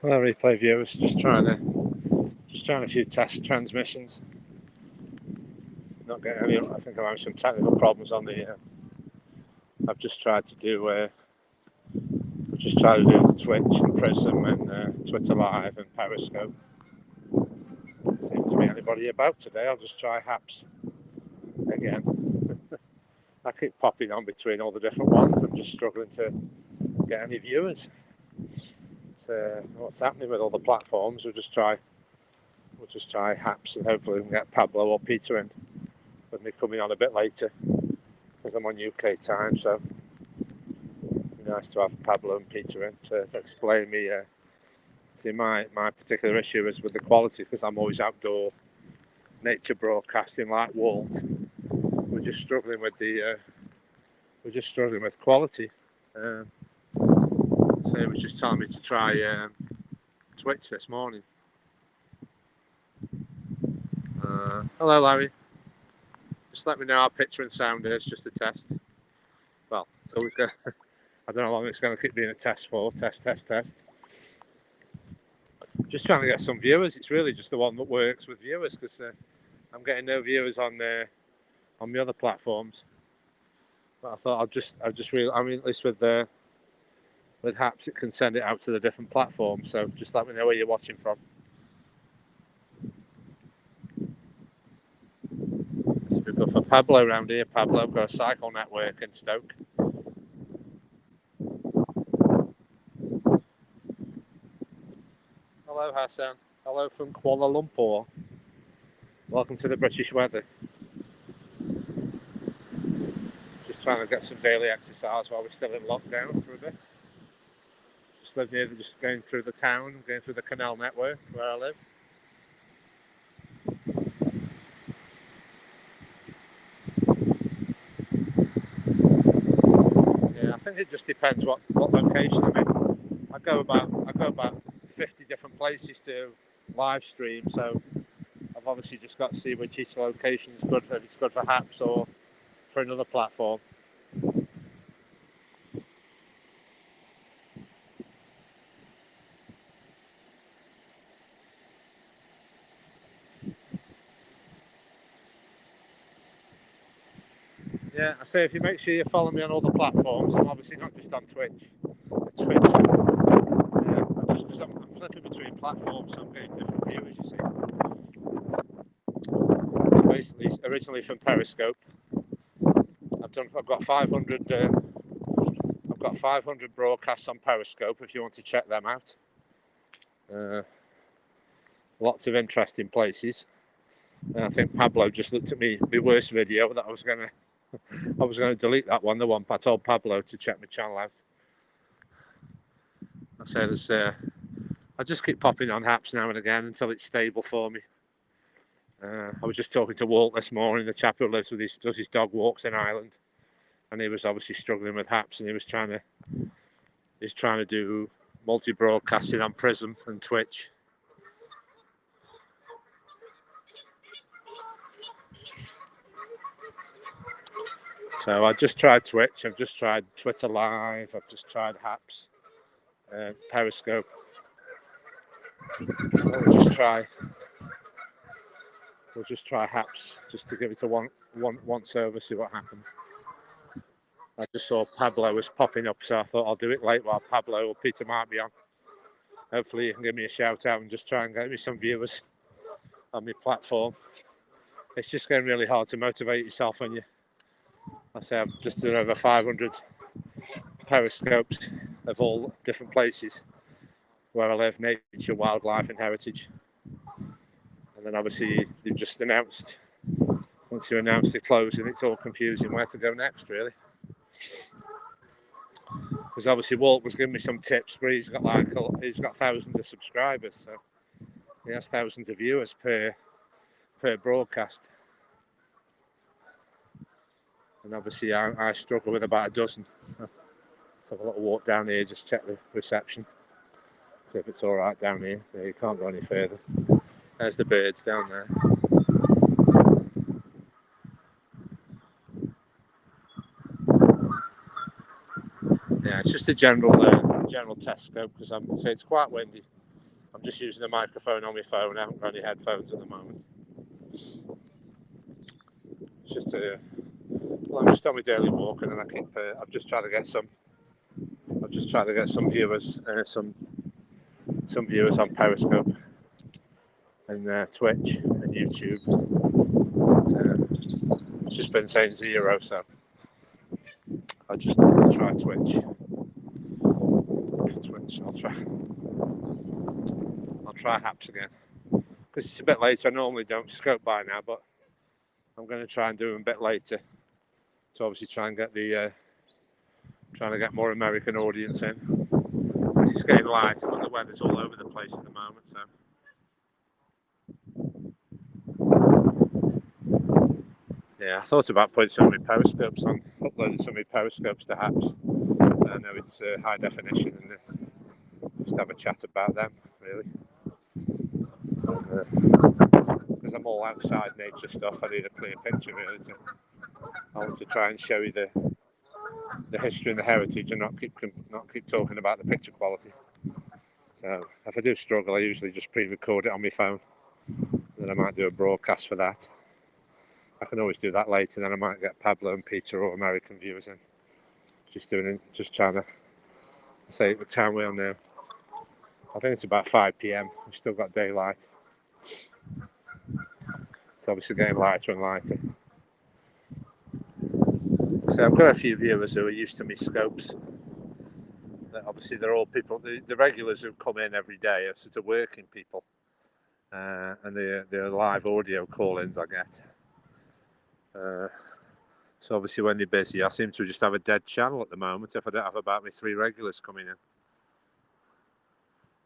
Well, replay viewers, just trying a few test transmissions. Not getting any. I think I'm having some technical problems on the. I've just tried to do. Just tried to do Twitch and Prism and Twitter Live and Periscope. Doesn't seem to be anybody about today. I'll just try Haps again. I keep popping on between all the different ones. I'm just struggling to get any viewers. So what's happening with all the platforms? We'll just try Haps and hopefully we can get Pablo or Peter in with me coming on a bit later because I'm on UK time. So it'd be nice to have Pablo and Peter in to explain me. See, my particular issue is with the quality because I'm always outdoor nature broadcasting like Walt. We're just struggling with quality. So he was just telling me to try Twitch this morning. Hello, Larry. Just let me know how picture and sound is, just a test. Well, so we've got. I don't know how long it's going to keep being a test for. Test. Just trying to get some viewers. It's really just the one that works with viewers because I'm getting no viewers on the other platforms. But I thought I mean, at least with Haps, it can send it out to the different platforms. So just let me know where you're watching from. It's good for Pablo around here. Pablo got a cycle network in Stoke. Hello, Hassan. Hello from Kuala Lumpur. Welcome to the British weather. Just trying to get some daily exercise while we're still in lockdown for a bit. Just live near, just going through the town, going through the canal network where I live. Yeah, I think it just depends what location I'm in. I go about 50 different places to live stream, so I've obviously just got to see which each location is good for, if it's good for Haps or for another platform. Yeah, I say if you make sure you follow me on all the platforms, I'm obviously not just on Twitch. Just because I'm flipping between platforms, so I'm getting different viewers, you see. Basically, originally from Periscope. I've got 500 broadcasts on Periscope if you want to check them out. Lots of interesting places. And I think Pablo just looked at my worst video that I was gonna delete that one. The one I told Pablo to check my channel out. I say I just keep popping on Haps now and again until it's stable for me. I was just talking to Walt this morning, the chap who does his dog walks in Ireland, and he was obviously struggling with Haps, and he's trying to do multi-broadcasting on Prism and Twitch. So I just tried Twitch, I've just tried Twitter Live, I've just tried Haps, Periscope. We'll just try Haps just to give it a once over, see what happens. I just saw Pablo was popping up, so I thought I'll do it late while Pablo or Peter might be on. Hopefully you can give me a shout out and just try and get me some viewers on my platform. It's just getting really hard to motivate yourself when I say I've just done over 500 periscopes of all different places where I live, nature, wildlife and heritage. And then obviously you've just announced, once you announce the closing, it's all confusing where to go next, really. Because obviously Walt was giving me some tips, but he's got thousands of subscribers, so he has thousands of viewers per broadcast. And obviously I struggle with about a dozen. So let's have a little walk down here, just check the reception. See if it's all right down here. Yeah, you can't go any further. There's the birds down there. Yeah, it's just a general test scope because it's quite windy. I'm just using the microphone on my phone. I haven't got any headphones at the moment. It's just well, I'm just on my daily walk, and then I've just tried to get some viewers, some viewers on Periscope and Twitch and YouTube. It's just been saying 0, so I'll just try Twitch. I'll try Haps again because it's a bit later. I normally don't scope by now, but I'm going to try and do them a bit later to obviously try and get trying to get more American audience in. It's getting light, but the weather's all over the place at the moment, so. Yeah, I thought about putting some of my periscopes on, uploading some of my periscopes to Haps. I know it's high definition, and just have a chat about them, really. Because I'm all outside nature stuff, I need a clear picture, really. I want to try and show you the history and the heritage, and not keep talking about the picture quality. So if I do struggle, I usually just pre-record it on my phone. Then I might do a broadcast for that. I can always do that later, then I might get Pablo and Peter or American viewers in. Just trying to say what time we're on now. I think it's about 5 p.m. We've still got daylight. It's obviously getting lighter and lighter. So I've got a few viewers who are used to my scopes. Obviously, they're all people. The regulars who come in every day are sort of working people, and they're live audio call-ins I get. So obviously, when they're busy, I seem to just have a dead channel at the moment. If I don't have about my 3 regulars coming in.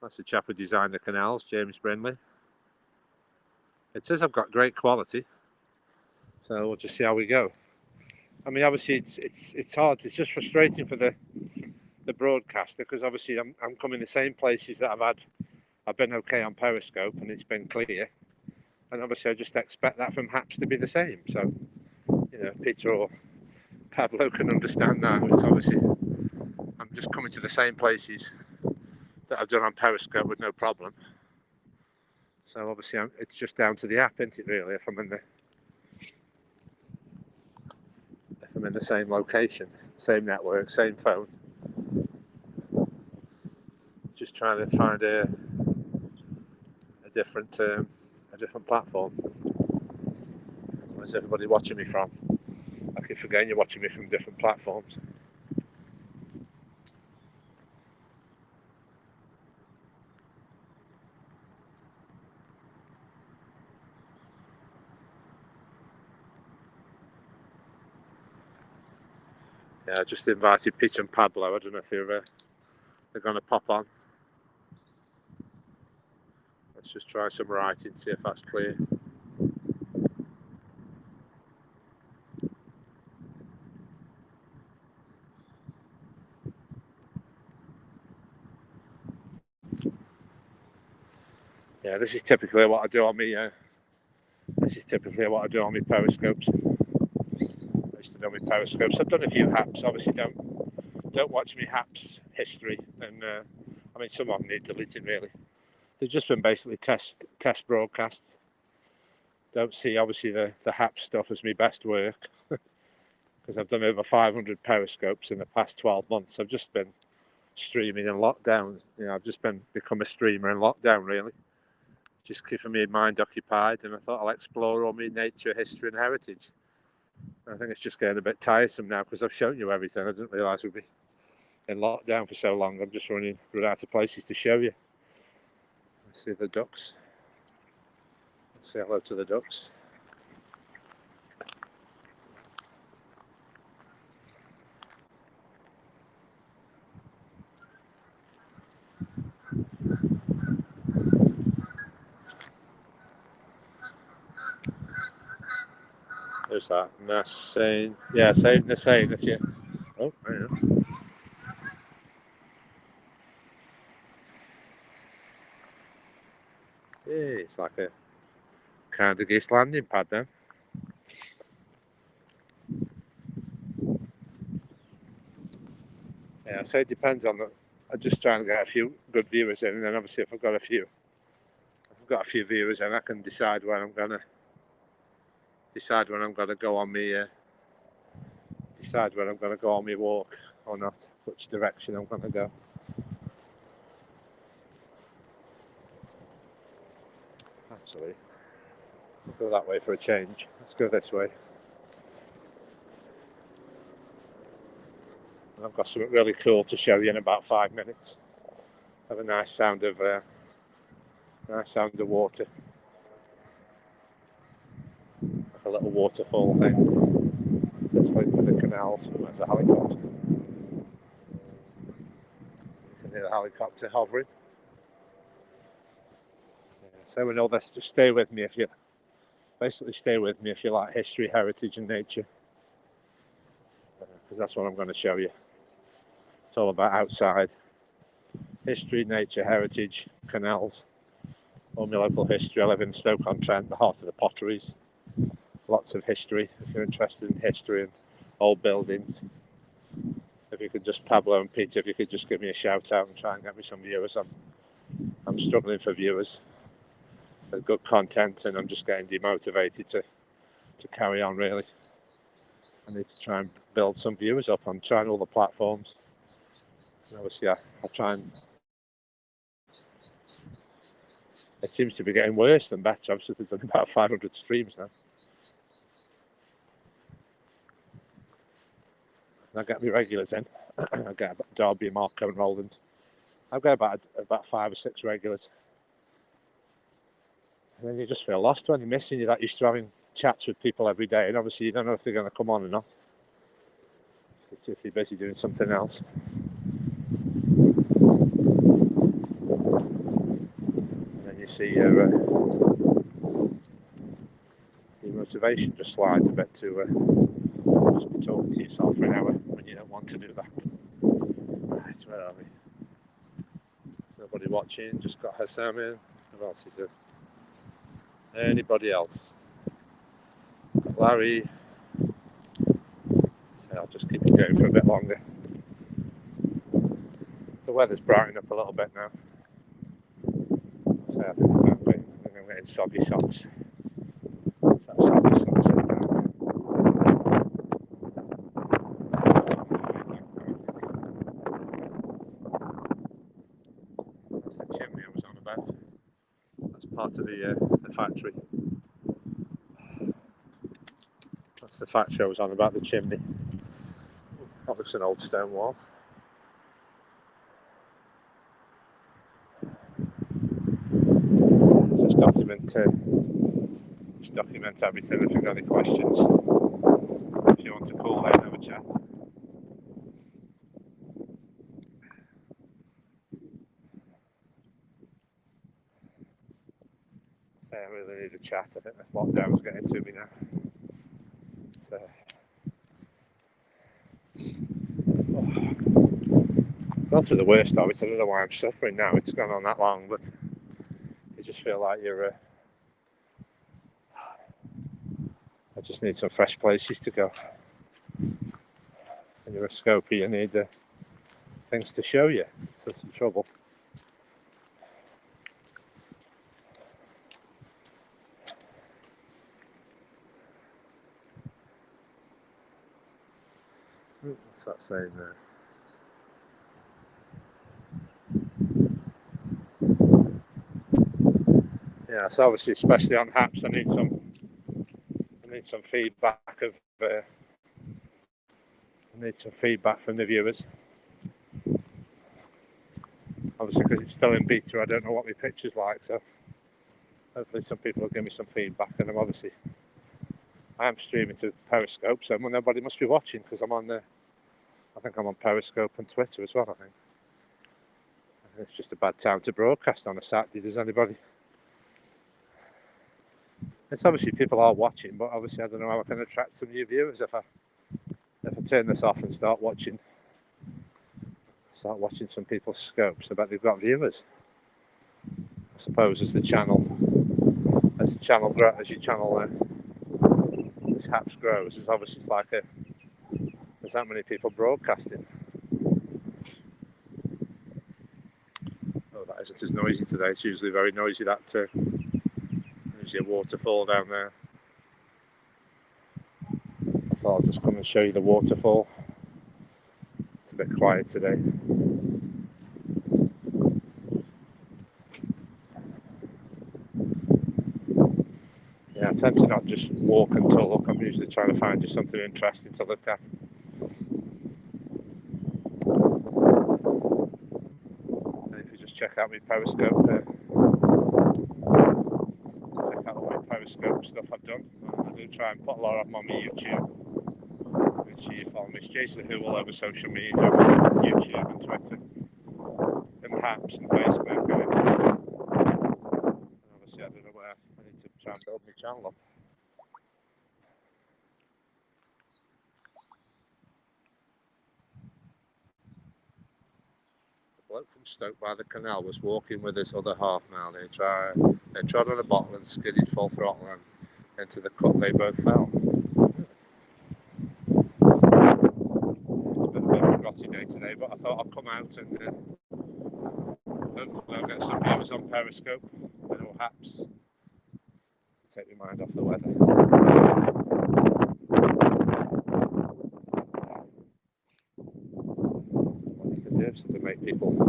That's the chap who designed the canals, James Brindley. It says I've got great quality, so we'll just see how we go. I mean, obviously, it's hard. It's just frustrating for the broadcaster, because obviously I'm coming the same places that I've been okay on Periscope, and it's been clear. And obviously, I just expect that from Haps to be the same. So, Peter or Pablo can understand that. It's obviously I'm just coming to the same places that I've done on Periscope with no problem. So obviously, it's just down to the app, isn't it? Really, if I'm in the same location, same network, same phone. Just trying to find a different platform. Where's everybody watching me from? I keep forgetting you're watching me from different platforms. Yeah, I just invited Peter and Pablo. I don't know if they're going to pop on. Let's just try some writing, see if that's clear. Yeah, this is typically what I do on my periscopes. I used to do my periscopes. I've done a few Haps. Obviously, don't watch me Haps history, and I mean, some of them need deleting, really. They've just been basically test broadcasts. Don't see obviously the Haps stuff as my best work, because I've done over 500 periscopes in the past 12 months. I've just been streaming in lockdown. I've just become a streamer in lockdown, really. Just keeping my mind occupied, and I thought I'll explore all my nature, history and heritage. I think it's just getting a bit tiresome now, because I've shown you everything. I didn't realise we'd be in lockdown for so long. I'm just running out of places to show you. Let's see the ducks. Let's say hello to the ducks. There's that. And that's saying, yeah, saying the same if you. Oh, I know. Yeah, it's like a kind of geese landing pad then. Yeah, so it depends on I'm just trying to get a few good viewers in, and then obviously if I've got a few got a few viewers, and I can decide when I'm gonna go on me walk or not, which direction I'm gonna go. Actually, I'll go that way for a change. Let's go this way. And I've got something really cool to show you in about 5 minutes. Have a nice sound of water, like a little waterfall thing that's linked to the canals. There's a helicopter. You can hear the helicopter hovering. So we know this. Just stay with me if you like history, heritage, and nature, because that's what I'm going to show you. It's all about outside history, nature, heritage, canals, all my local history. I live in Stoke-on-Trent, the heart of the potteries. Lots of history. If you're interested in history and old buildings, if you could just, Pablo and Peter, if you could just give me a shout out and try and get me some viewers. I'm struggling for viewers. There's good content, and I'm just getting demotivated to carry on, really. I need to try and build some viewers up. I'm trying all the platforms. And obviously, I'll try and... It seems to be getting worse than better. I've done about 500 streams now. And I get my regulars in. I get Derby, Marco and Roland. I've got about 5 or 6 regulars. And then you just feel lost when you're missing. You're that used to having chats with people every day, and obviously you don't know if they're going to come on or not. If they're busy doing something else. And then you see your motivation just slides a bit to just be talking to yourself for an hour when you don't want to do that. Right, where are we? Nobody watching, just got Hassam in. Who else is there? Anybody else? Larry. So I'll just keep it going for a bit longer. The weather's brightening up a little bit now. So I think I'm getting soggy socks. What's that soggy socks in the back? That's the chimney I was on about. That's part of the factory. That's the factory I was on about, the chimney. That looks an old stone wall. Just document everything. If you've got any questions, if you want to call in, have a chat. So I really need a chat. I think this lockdown's getting to me now. So I've gone through the worst of it. I don't know why I'm suffering now. It's gone on that long, but you just feel like you're I just need some fresh places to go. When you're a scoper, you need things to show you. So it's some trouble. What's that saying there? Yeah, so obviously, especially on Haps, I need some feedback of. I need some feedback from the viewers. Obviously, because it's still in beta, I don't know what my picture's like. So hopefully, some people will give me some feedback. And I am streaming to Periscope, so nobody must be watching because I'm on the. I think I'm on Periscope and Twitter as well. I think it's just a bad time to broadcast on a Saturday. Does anybody? It's obviously people are watching, but obviously I don't know how I can attract some new viewers if I turn this off and start watching some people's scopes. I bet they've got viewers. I suppose as your channel this Haps grows, there's obviously there's that many people broadcasting. Oh, that isn't as noisy today. It's usually very noisy, that There's your waterfall down there. I thought I'd just come and show you the waterfall. It's a bit quiet today. Yeah, I tend to not just walk and talk. I'm usually trying to find just something interesting to look at. And if you just check out my Periscope, check out all my Periscope stuff I've done. I do try and put a lot of them on my YouTube. Make sure you follow me. It's Jason Who all over social media, YouTube and Twitter, and perhaps and Facebook and Instagram. And obviously, I don't know where I need to try and build my channel up. The bloke from Stoke by the Canal was walking with his other half now. They trod on a bottle and skidded full throttle and into the cut. They both fell. It's been a bit of a grotty day today, but I thought I'd come out and hopefully I'll get some viewers on Periscope, or perhaps take your mind off the weather. What you can do is to make people watch.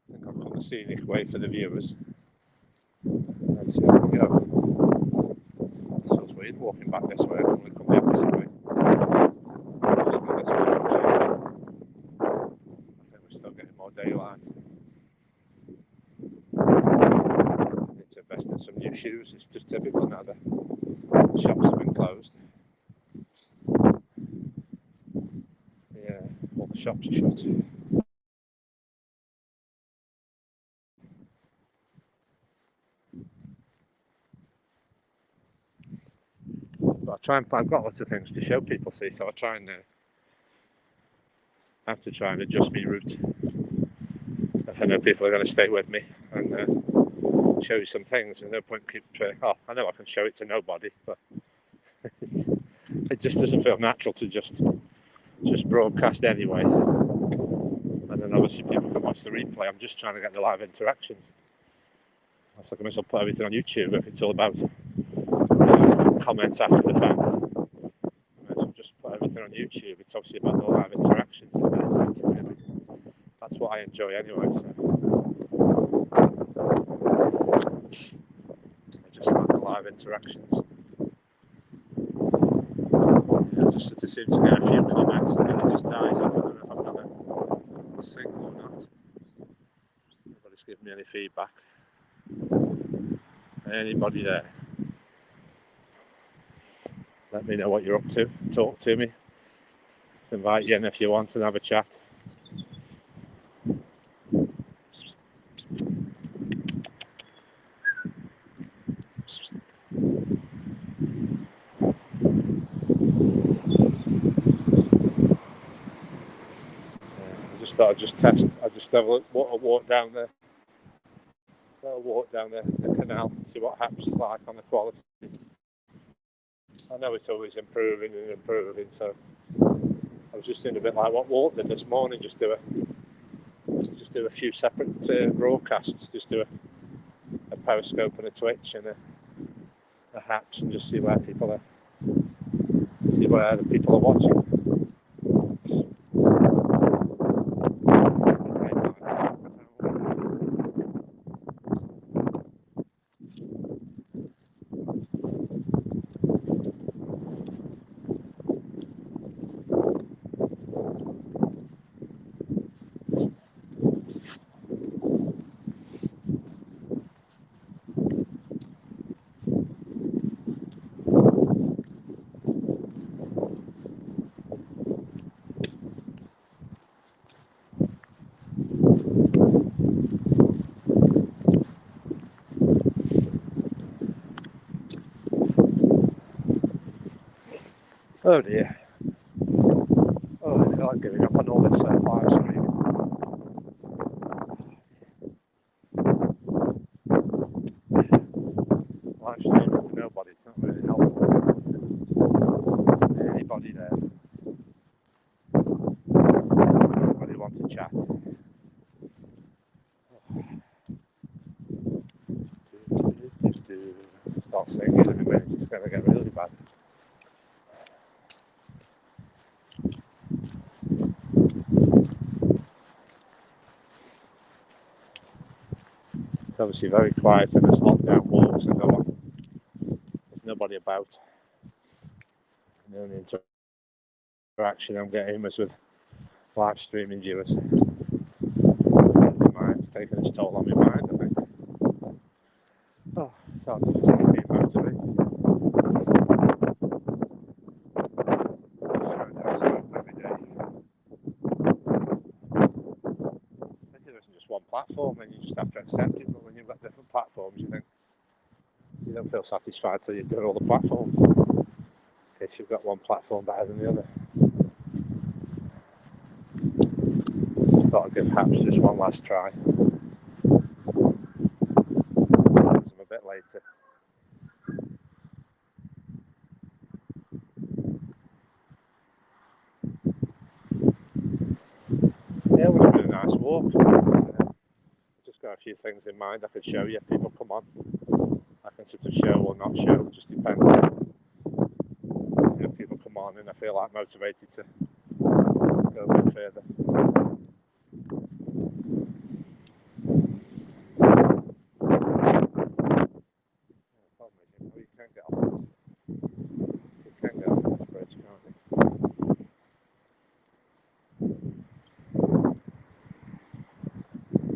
I think I'll come a scenic way for the viewers. Let's see how we go. It feels weird walking back this way. I normally come the opposite way. Just go this way. I think we're still getting more daylight. Need to invest in some new shoes. It's just typical now. The shops have been closed. Yeah, all the shops are shut. But I've got lots of things to show people, see, so I have to try and adjust my route. If I know people are going to stay with me and show you some things, and no point keep. I know I can show it to nobody, but it just doesn't feel natural to just broadcast anyway. And then obviously people can watch the replay. I'm just trying to get the live interactions. I might as well put everything on YouTube if it's all about comments after the fact. I might as well just put everything on YouTube. It's obviously about the live interactions. That's what I enjoy anyway. So I just like the live interactions. Just to seem to get a few comments and then it just dies off. I don't know if I've done a single or not. Nobody's giving me any feedback. Anybody there? Let me know what you're up to. Talk to me. Invite you in if you want and have a chat. I just thought I'd just test. I'd just have a walk down the canal, see what Haps is like on the quality. I know it's always improving and improving, so I was just doing a bit like what Walt did this morning, just do a few separate broadcasts, just do a Periscope and a Twitch and a Haps, and just see where the people are watching. Oh dear. Oh, I feel like giving up on all this live stream. Live streaming to nobody, it's not really helpful. Anybody there? Anybody want to chat? thing in a minute it's going to get really bad. It's obviously very quiet and there's lockdown walks and go on. There's nobody about. And the only interaction I'm getting was with live streaming viewers. It's taken its toll on my mind, I think. Oh, it's hard to just keep being motivated. Every day. There isn't just one platform and you just have to accept it, but when you've got different platforms you think you don't feel satisfied till you've done all the platforms. In case you've got one platform better than the other. Just thought I'd give Haps just one last try. I'm a bit later. Yeah, it would have been a nice walk. Just got a few things in mind I could show you. People come on. I can sort of show or not show, it just depends. People come on and I feel like motivated to go a bit further. The problem is, you can get off this. You can get off this bridge, can't you?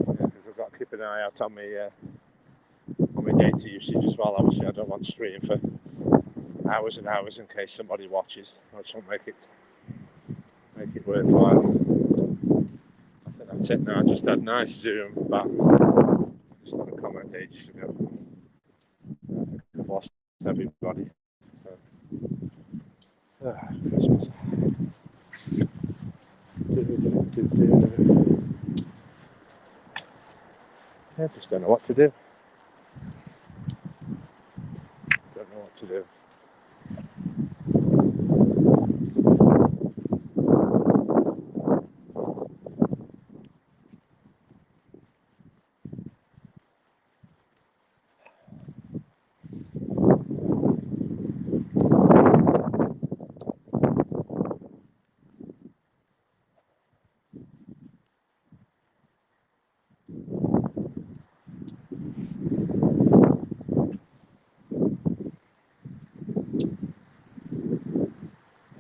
Because I've got to keep an eye out on my data usage as well. Obviously, I don't want to stream for hours and hours in case somebody watches. I just want to make it worthwhile. I think that's it now. I just had nice Zoom back. I just had a comment ages ago. I've lost everybody. So, Christmas. I just don't know what to do. Don't know what to do.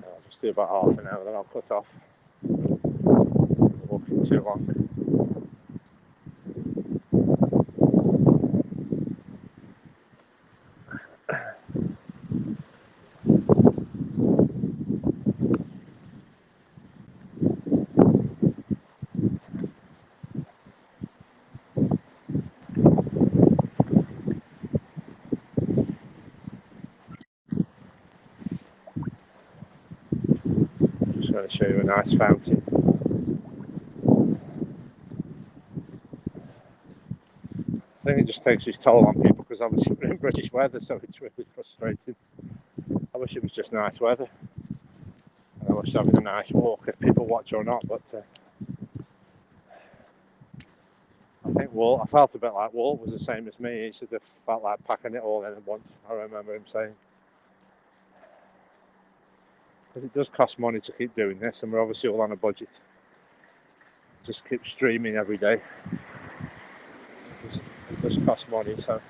I'll just do about half an hour, then I'll cut off. I'm walking too long. Just going to show you a nice fountain. I think it just takes its toll on people because obviously we're in British weather, so it's really frustrating. I wish it was just nice weather. And I wish having a nice walk if people watch or not, but I think I felt a bit like Walt was the same as me. He sort of felt like packing it all in at once. I remember him saying. Because it does cost money to keep doing this, and we're obviously all on a budget. Just keep streaming every day. It does cost money, so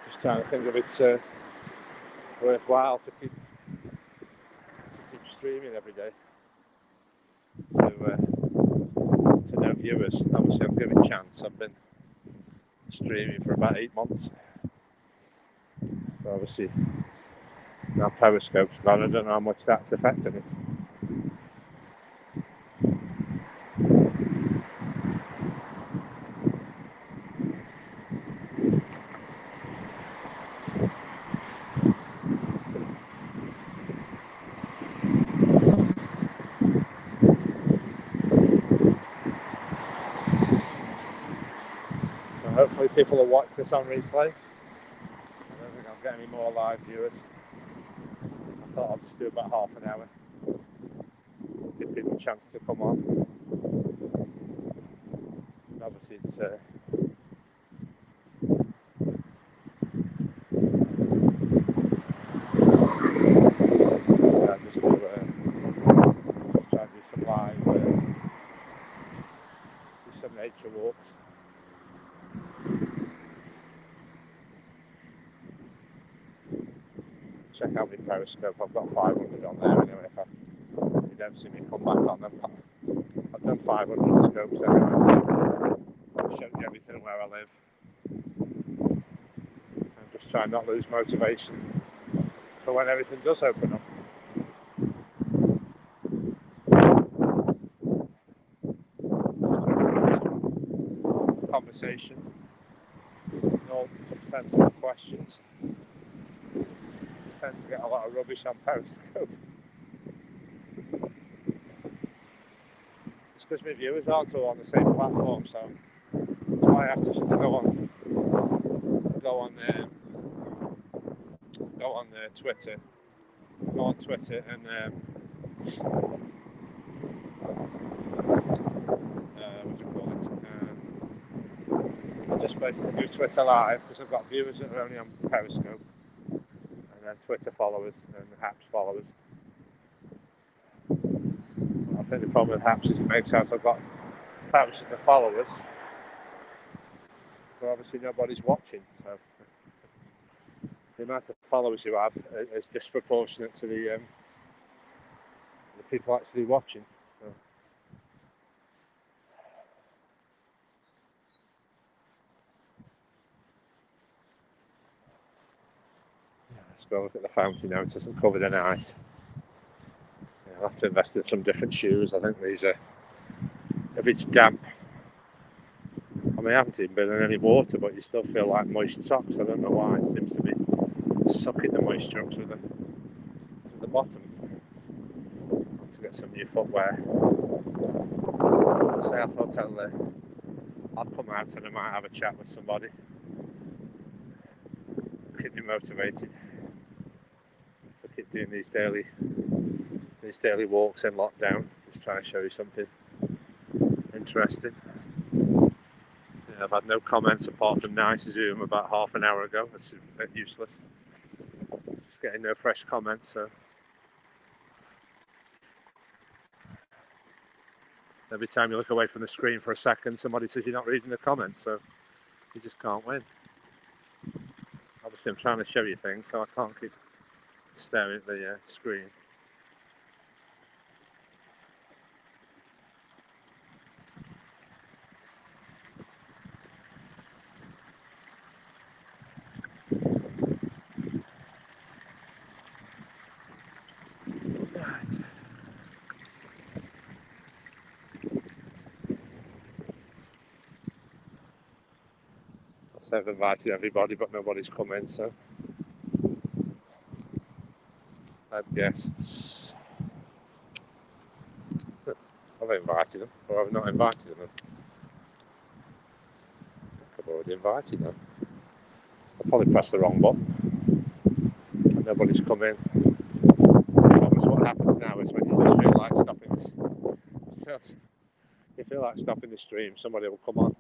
just trying to think of it's worthwhile to keep streaming every day to no viewers. Obviously, I'm giving a chance. I've been streaming for about 8 months. So obviously, now Periscope's gone. I don't know how much that's affecting it. So hopefully people will watch this on replay. I don't think I'll get any more live viewers. I thought I'll just do about half an hour. Give people a chance to come on. And obviously it's nature walks. Check out my Periscope. I've got 500 on there anyway. If you don't see me come back on them, I've done 500 scopes anyway. So I'll show you everything where I live. And just try and not lose motivation for when everything does open up. Conversation, some sensible questions. I tend to get a lot of rubbish on Periscope. It's because my viewers aren't all on the same platform, so I have to sort of go on Twitter, and what do you call it? I just basically do Twitter live because I've got viewers that are only on Periscope, and then Twitter followers and Haps followers. I think the problem with Haps is it makes out I've got thousands of followers, but obviously nobody's watching, so the amount of followers you have is disproportionate to the people actually watching. So. Let's go look at the fountain now. It isn't covered in ice. Yeah, I'll have to invest in some different shoes. I think these are, if it's damp, I mean, I haven't even been in any water, but you still feel like moist socks. I don't know why. It seems to be sucking the moisture up through the bottom. I'll have to get some new footwear. So I thought I'll come out and I might have a chat with somebody. Keep me motivated. I keep doing these daily walks in lockdown. Just trying to show you something interesting. Yeah, I've had no comments apart from nice Zoom about half an hour ago. That's a bit useless. Just getting no fresh comments. So every time you look away from the screen for a second, somebody says you're not reading the comments. So you just can't win. Obviously, I'm trying to show you things, so I can't keep staring at the screen. Right. So I've invited everybody, but nobody's come in, so I have guests. I've invited them, or I've not invited them. I've already invited them. I probably pressed the wrong button. Nobody's come in. What happens now is when you just feel like stopping this, you feel like stopping the stream, somebody will come on.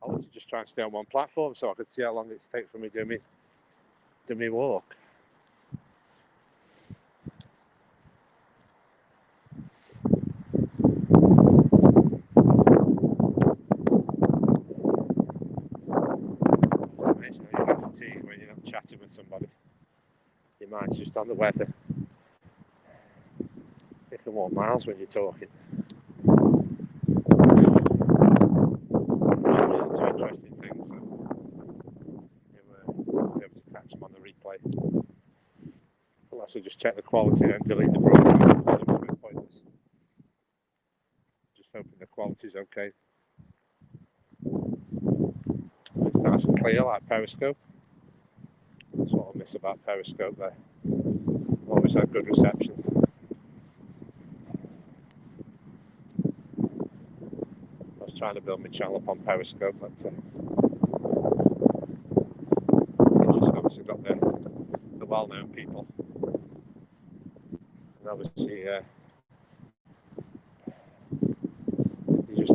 I want to just try and stay on one platform so I could see how long it takes for me to do me walk. It's amazing how you get fatigued when you're not chatting with somebody. Your mind's just on the weather. You can walk miles when you're talking. Lots of interesting things, so you'll be able to catch them on the replay. Unless I just check the quality and then delete the broadcast. It's a bit pointless. Just hoping the quality's okay. It's nice and clear like Periscope. That's what I miss about Periscope there. Always had good reception. I was trying to build my channel up on Periscope, but you just obviously got the well-known people. And obviously you just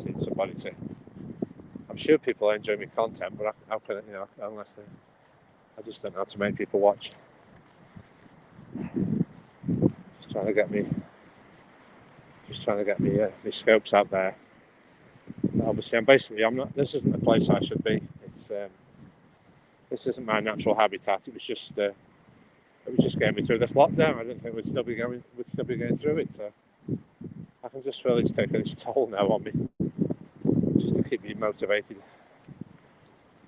need somebody to I'm sure people enjoy my content, but how can it, unless I just don't know how to make people watch. Just trying to get me my scopes out there. But obviously, I'm not. This isn't the place I should be. This isn't my natural habitat. It was just getting me through this lockdown. I didn't think we'd still be going through it. So I can just feel it's taking its toll now on me. Just to keep me motivated,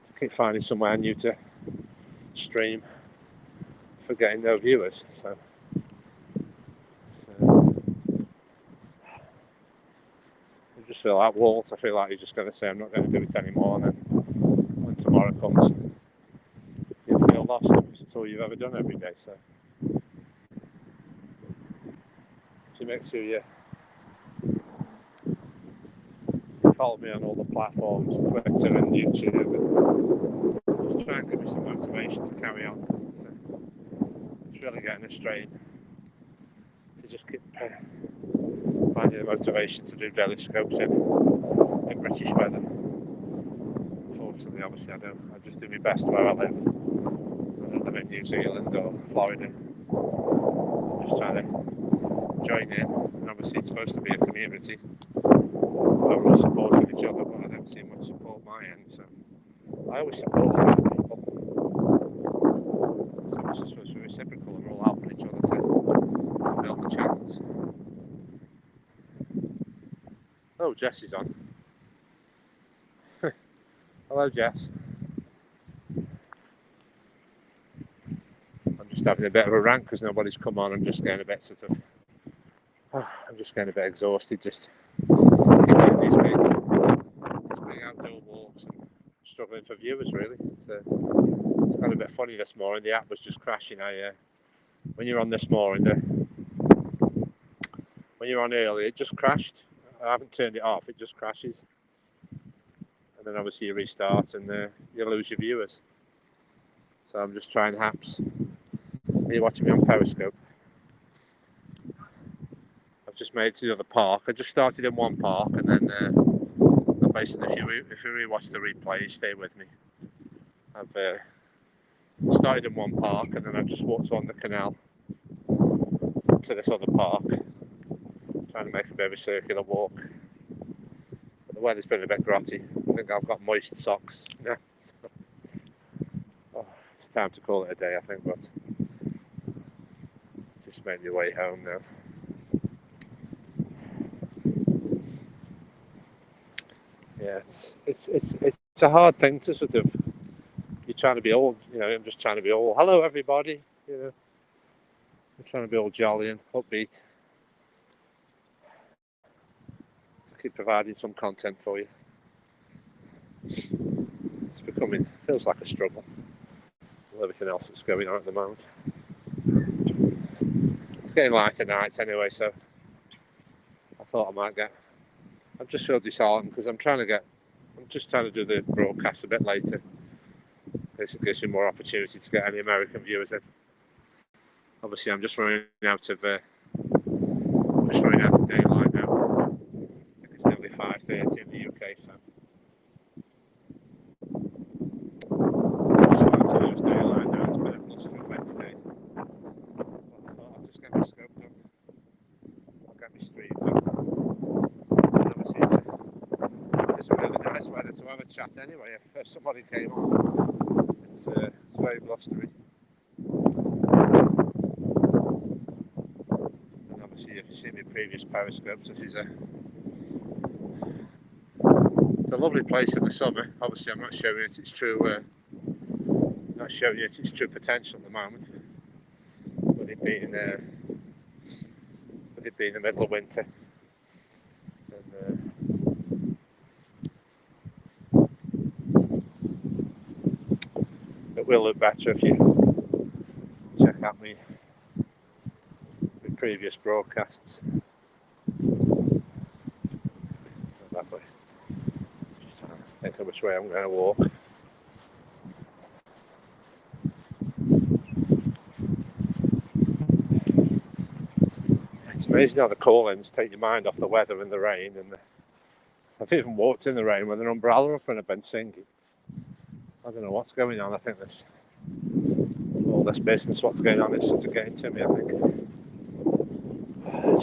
to keep finding somewhere new to stream for getting no viewers. So I just feel like Walt. I feel like he's just going to say I'm not going to do it anymore, and then when tomorrow comes, you'll feel lost. It's all you've ever done every day. So make sure you follow me on all the platforms, Twitter and YouTube, and just try and give me some motivation to carry on. It's really getting a strain to just keep finding the motivation to do daily scopes in British weather. Unfortunately, obviously, I just do my best where I live. I don't live in New Zealand or Florida. I'm just trying to join in, and obviously it's supposed to be a community. We're all supporting each other, but I don't see much support my end, so I always support other people. So it's just supposed to be reciprocal, and we're all helping each other to build the channels. Oh, Jess is on. Hello, Jess. I'm just having a bit of a rant because nobody's come on. I'm just getting a bit exhausted. Just keeping these big outdoor walks and struggling for viewers. Really, it's kind of a bit funny this morning. The app was just crashing. When you're on this morning, when you're on early, it just crashed. I haven't turned it off. It just crashes, and then obviously you restart and you lose your viewers. So I'm just trying apps. Are you watching me on Periscope? I've just made it to the other park. I just started in one park, and then basically, if you rewatch the replay, stay with me. I've started in one park, and then I've just walked on the canal to this other park, trying to make a bit of a circular walk. But the weather's been a bit grotty. I think I've got moist socks. Yeah. It's time to call it a day, I think, but just make my way home now. Yeah, it's a hard thing to sort of. You're trying to be all, I'm just trying to be all, hello everybody, I'm trying to be all jolly and upbeat. To keep providing some content for you. It's feels like a struggle with everything else that's going on at the moment. It's getting lighter nights anyway, so I thought I just feel disheartened because I'm just trying to do the broadcast a bit later. This gives me more opportunity to get any American viewers in. Obviously, I'm just running out of daylight now. I think it's nearly 5:30 in the UK, so just starting to lose daylight now. It's been a blustery Wednesday. But I thought I'd just get my scope done. I'll get my stream done. And obviously, it's a really nice weather to have a chat anyway. If somebody came on, it's very blustery. If you've seen my previous Periscopes, it's a lovely place in the summer. Obviously, I'm not showing it its true potential at the moment. With it being the middle of winter, and it will look better if you check out my previous broadcasts. Lovely. Just trying to think of which way I'm going to walk. It's amazing how the call-ins take your mind off the weather and the rain and I've even walked in the rain with an umbrella up and I've been singing. I don't know what's going on. I think all this business, what's going on is sort of getting to me, I think. I'm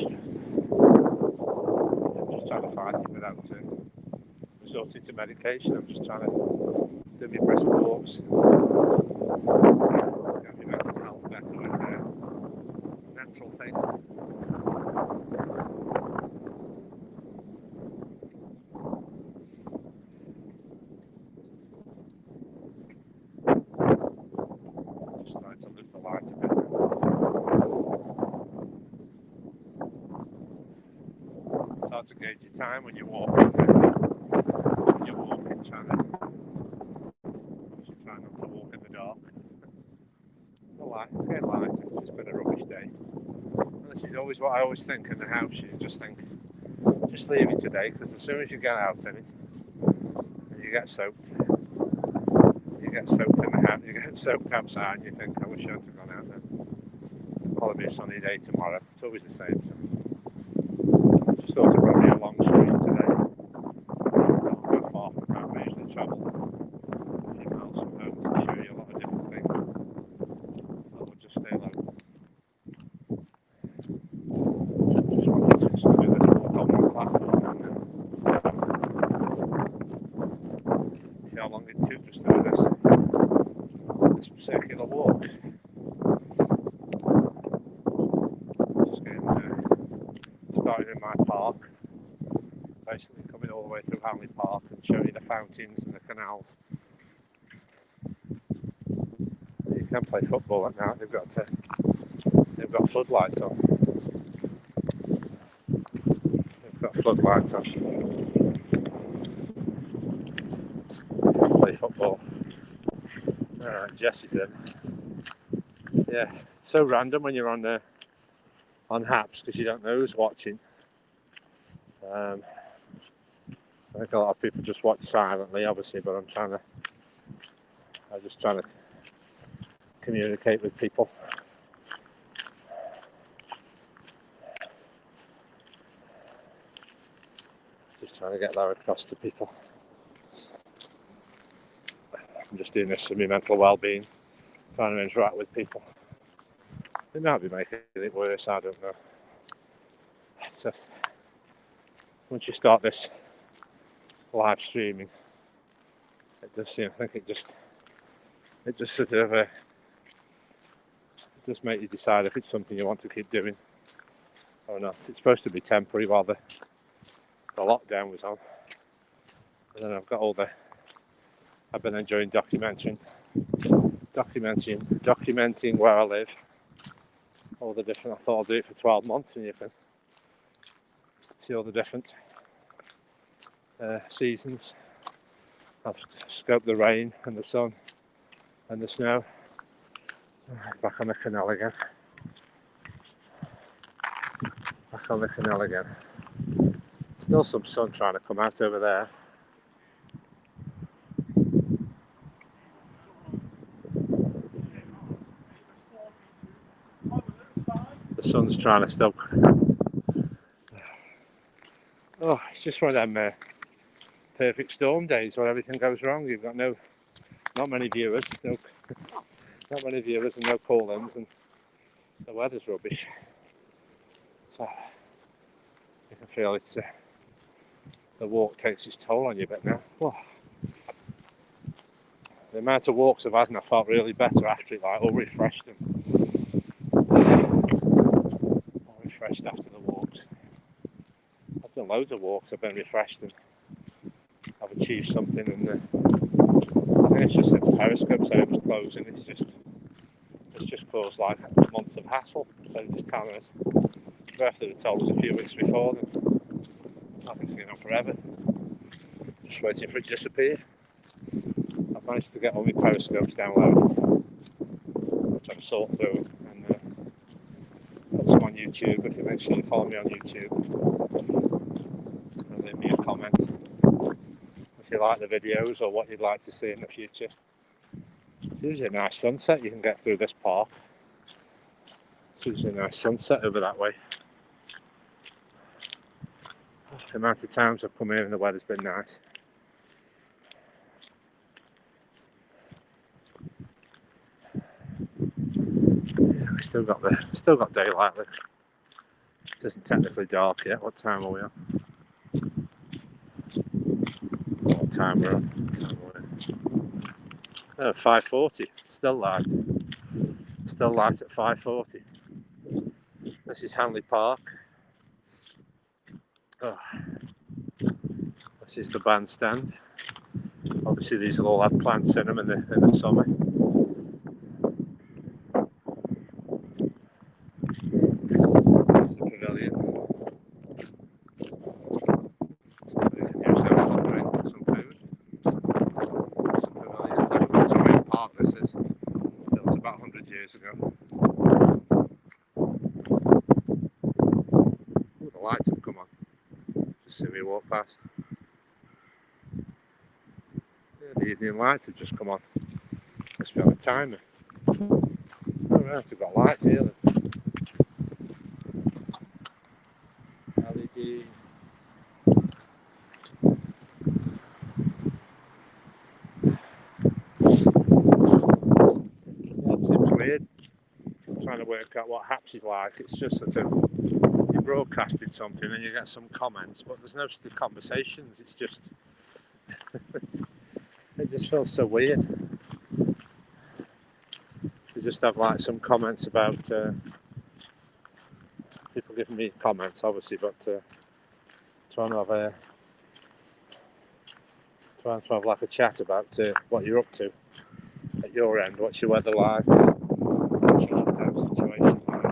just trying to fight it without resorting to medication. I'm just trying to do my brisk walks, get my mental health better with natural things. Just trying to live the light a bit. It's hard to gauge your time when you're walking. Trying not to walk in the dark. It's getting light. It's just been a rubbish day. And this is always what I always think in the house. You just think, just leave it today, because as soon as you get out in it, and you get soaked in the house, you get soaked outside, and you think, I wish I hadn't gone out then. It'll probably be a sunny day tomorrow. It's always the same. So I just thought it'd probably be a long stream today. Not go far from home. I usually travel a few miles from home to show you a lot of different things. I would just stay low. Just wanted to do this walk on one platform. See how long it took just to do this circular walk. Just getting started in my park. Basically coming all the way through Hanley Park and showing you the fountains and the canals. You can play football at night. They've got floodlights on. Play football. Alright, Jesse's in. Yeah, it's so random when you're on Haps because you don't know who's watching. I think a lot of people just watch silently, obviously, but I'm just trying to communicate with people. Just trying to get that across to people. I'm just doing this for my mental well-being, trying to interact with people. It might be making it worse, I don't know. It's just, once you start this live streaming, it does seem, I think it just sort of it does make you decide if it's something you want to keep doing or not. It's supposed to be temporary while the lockdown was on, and then I've been enjoying documenting where I live, all the different. I thought I'll do it for 12 months, and you can see all the different seasons. I've scoped the rain and the sun and the snow. Back on the canal again. Still some sun trying to come out over there. The sun's trying to still. Oh, it's just one of them perfect storm days where everything goes wrong. You've got not many viewers, and no call-ins, and the weather's rubbish. So you can feel it's the walk takes its toll on you a bit now. Oh. The amount of walks I've had, and I felt really better after it, like all refreshed after the walks. I've done loads of walks, I've been refreshed and I've achieved something, and I think it's just since Periscope said it was closing, it's just caused like months of hassle. So just telling us, birthday they told us a few weeks before, then nothing's going on forever. Just waiting for it to disappear. I've managed to get all my Periscopes downloaded, which I've sorted through, and put some on YouTube. If you make sure you follow me on YouTube, and leave me a comment if you like the videos or what you'd like to see in the future. It's usually a nice sunset you can get through this park. It's usually a nice sunset over that way. The amount of times I've come here and the weather's been nice. Yeah, we still got daylight. It isn't technically dark yet. What time are we on? What time we're on? 5:40. Still light. Still light at 5:40. This is Hanley Park. Oh. This is the bandstand. Obviously, these will all have plants in them in the summer. That's the pavilion. So you can use that as a drink and some food. It's a pavilion. It's like a Victorian park. This is built about 100 years ago. Ooh, the lights have come on. Just see me walk past. Yeah, the evening lights have just come on. Must be on a timer. Oh right, we've got lights here then. LED. Yeah, it seems weird. I'm trying to work out what Haps is like. It's just sort of you're broadcasting something and you get some comments, but there's no conversations. It's just it just feels so weird. You just have like some comments about people giving me comments, obviously, but trying to have like a chat about what you're up to at your end. What's your weather like? What's your lockdown situation like?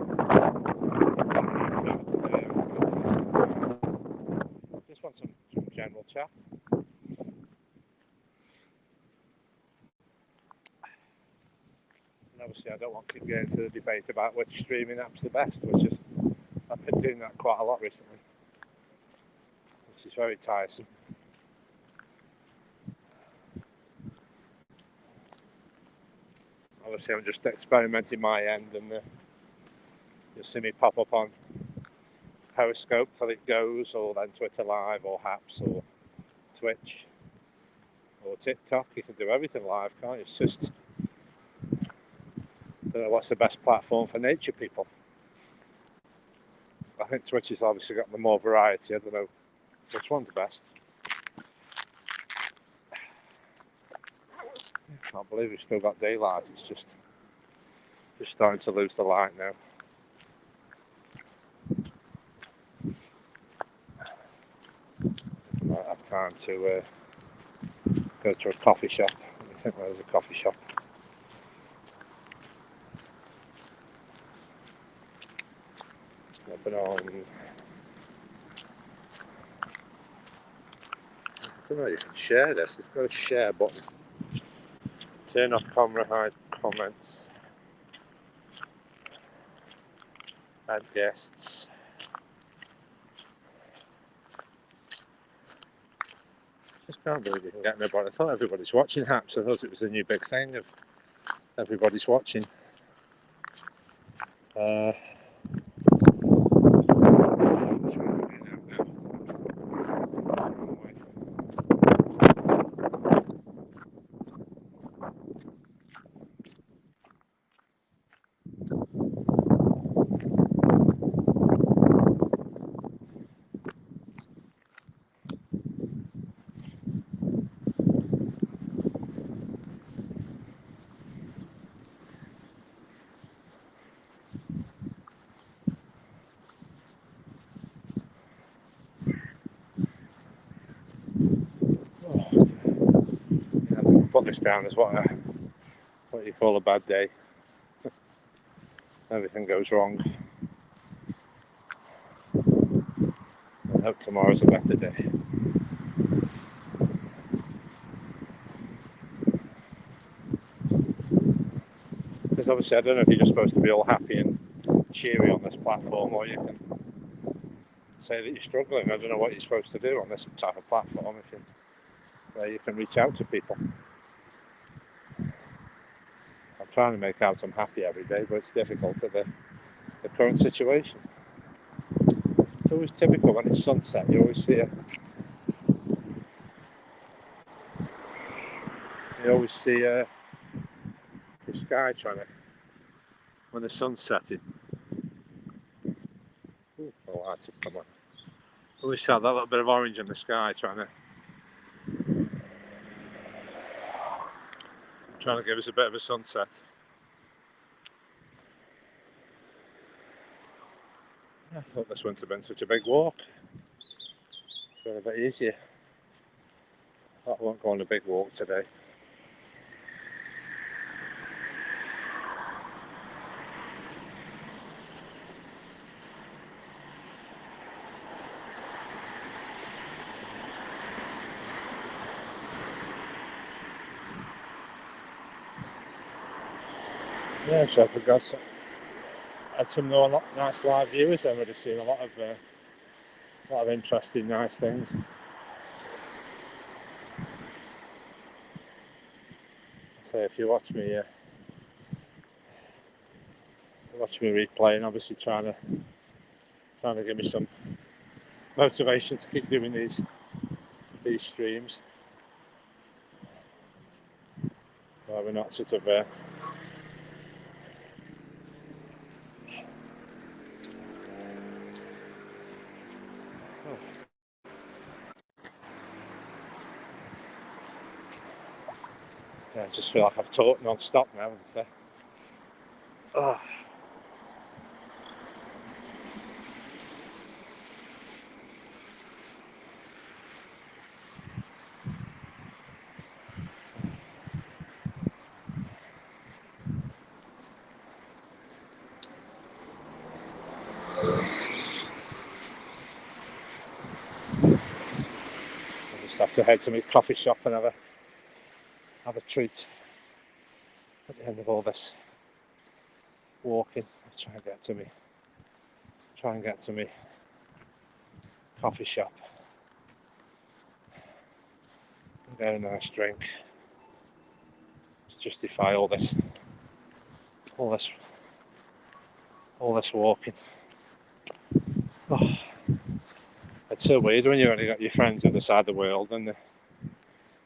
Just want some general chat. And obviously, I don't want to keep getting into the debate about which streaming app's the best, which is I've been doing that quite a lot recently, which is very tiresome. Obviously, I'm just experimenting my end, and you'll see me pop up on Periscope till it goes, or then Twitter Live, or Haps, or Twitch, or TikTok. You can do everything live, can't you? It's just, I don't know what's the best platform for nature people. I think Twitch has obviously got the more variety. I don't know which one's best. I can't believe we've still got daylight. It's just starting to lose the light now. I might have time to go to a coffee shop. I think there's a coffee shop. I've been on. I don't know. You can share this. It's got a share button. Turn off camera, hide comments, add guests. Just can't believe you can get nobody. I thought everybody's watching Haps. I thought it was a new big thing of everybody's watching. Put this down as what you call a bad day. Everything goes wrong. I hope tomorrow's a better day. Because obviously I don't know if you're just supposed to be all happy and cheery on this platform, or you can say that you're struggling. I don't know what you're supposed to do on this type of platform where you can reach out to people. I'm trying to make out I'm happy every day, but it's difficult at the current situation. It's always typical when it's sunset. You always see the sky trying to, when the sun's setting. Ooh, the lights have come on. I always saw that little bit of orange in the sky trying to give us a bit of a sunset. I thought this wouldn't have been such a big walk. It's been a bit easier. I thought I won't go on a big walk today. Yeah, so I've got had some nice live viewers then. We're just seeing a lot of interesting, nice things. So if you watch me replaying, obviously trying to give me some motivation to keep doing these streams. Well, we're not sort of I just feel like I've talked non-stop now. I just have to head to my coffee shop and have a treat at the end of all this walking. I'll try and get to me coffee shop and get a nice drink to justify all this walking. It's so weird when you've only got your friends on the side of the world and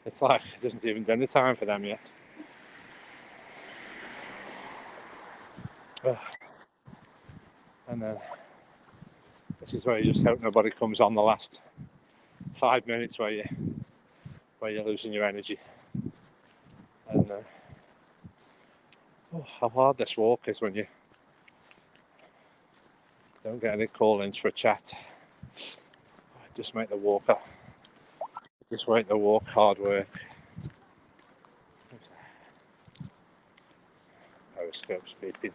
it's like it isn't even dinner time for them yet. And then this is where you just hope nobody comes on the last 5 minutes where you're losing your energy. And how hard this walk is when you don't get any call-ins for a chat. Just make the walk hard work. Periscope's beeping.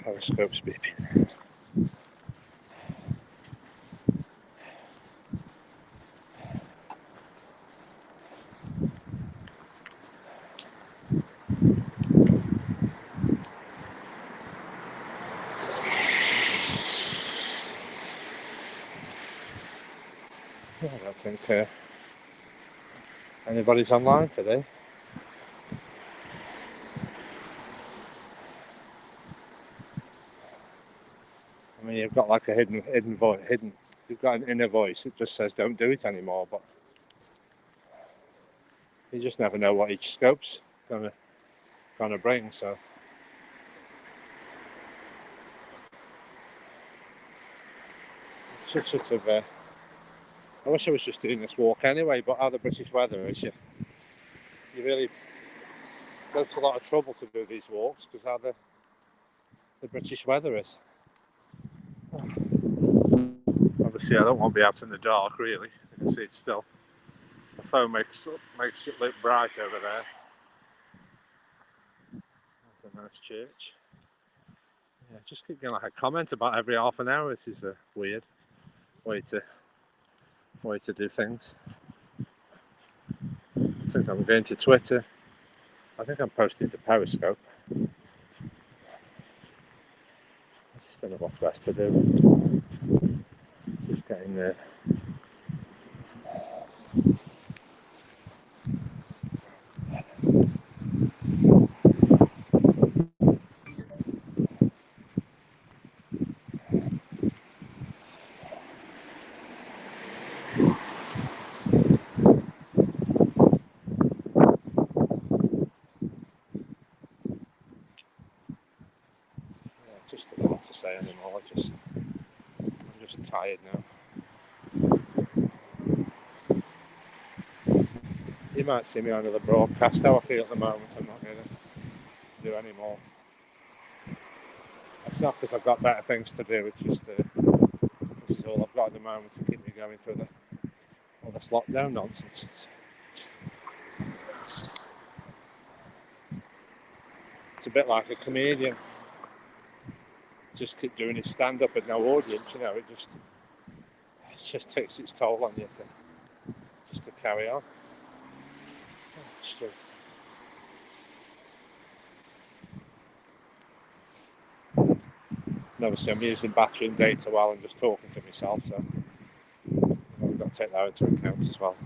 Periscope's beeping. I don't think anybody's online today. I mean, you've got like a hidden voice. You've got an inner voice that just says don't do it anymore, but you just never know what each scope's gonna bring. So it's just sort of. I wish I was just doing this walk anyway, but how the British weather is, you really go to a lot of trouble to do these walks because how the British weather is. Obviously, I don't want to be out in the dark, really. You can see it's still. The phone makes it look bright over there. That's a nice church. Yeah, just keep getting like a comment about every half an hour. This is a weird way to do things. I think I'm going to Twitter. I think I'm posting to Periscope. I just don't know what's best to do. Just getting there. just don't know what to say anymore. I'm just tired now. You might see me on another broadcast. How I feel at the moment, I'm not going to do any more. It's not because I've got better things to do. It's just this is all I've got at the moment to keep me going through all this lockdown nonsense. It's a bit like a comedian. Just keep doing his stand-up with no audience. It just takes its toll on you to carry on. Shit. Obviously, I'm using battery and data while I'm just talking to myself, so I've got to take that into account as well.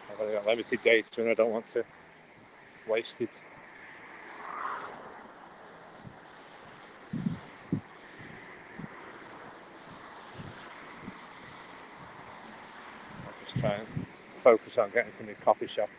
I've only got limited data and I don't want to waste it. I'll just try and focus on getting to my coffee shop.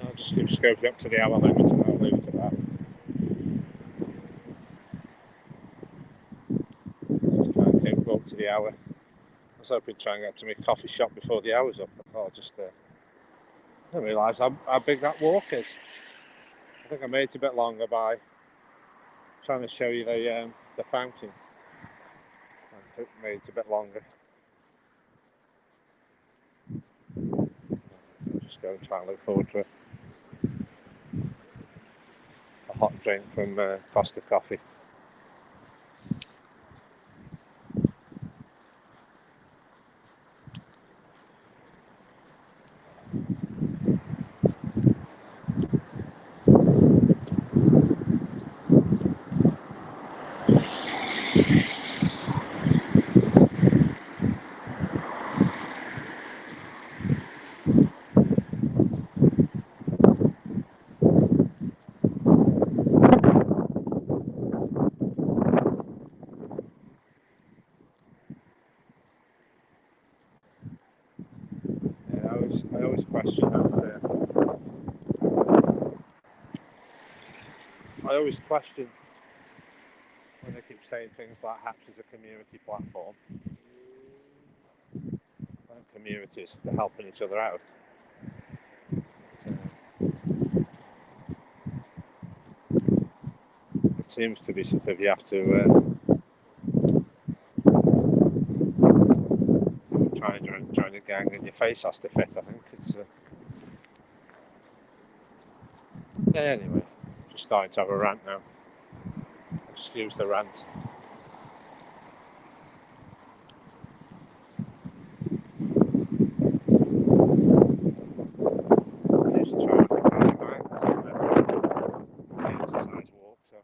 I'll just keep scoping up to the hour limit and I'll leave it at that. Just try and keep up to the hour. I was hoping to try and get to my coffee shop before the hour's up. I thought I didn't realise how big that walk is. I think I made it a bit longer by trying to show you the fountain. I made it a bit longer. I'll just go and try and look forward to a hot drink from Costa Coffee. history out there. I always question when they keep saying things like HAPS is a community platform and communities to helping each other out. It seems to be sort of you have to try and join a gang and your face has to fit. I think it's yeah. Anyway, just starting to have a rant now. Excuse the rant. I used to try to think of my exercise walk, so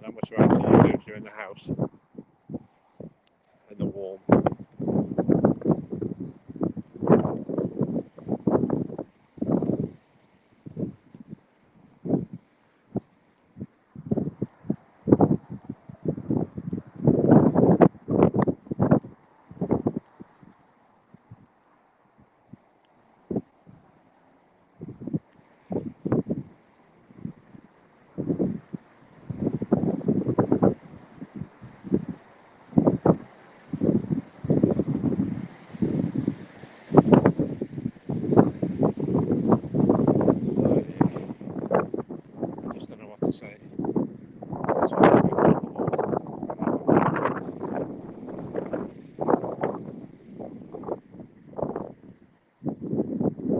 how much you actually do if you're in the house in the warm. Say. So let's go on the water.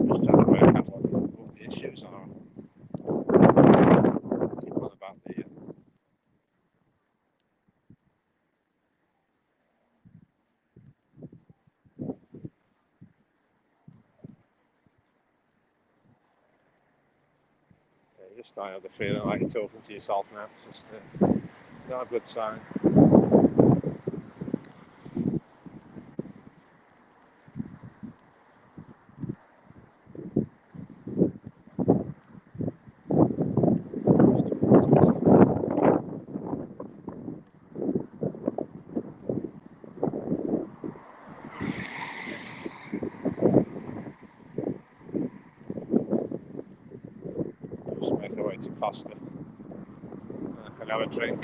Just trying to work out what the issues are. Keep on about the you're starting to feel like you're talking to yourself now. It's just not a good sign. Just make our way to Costa. I can have a drink.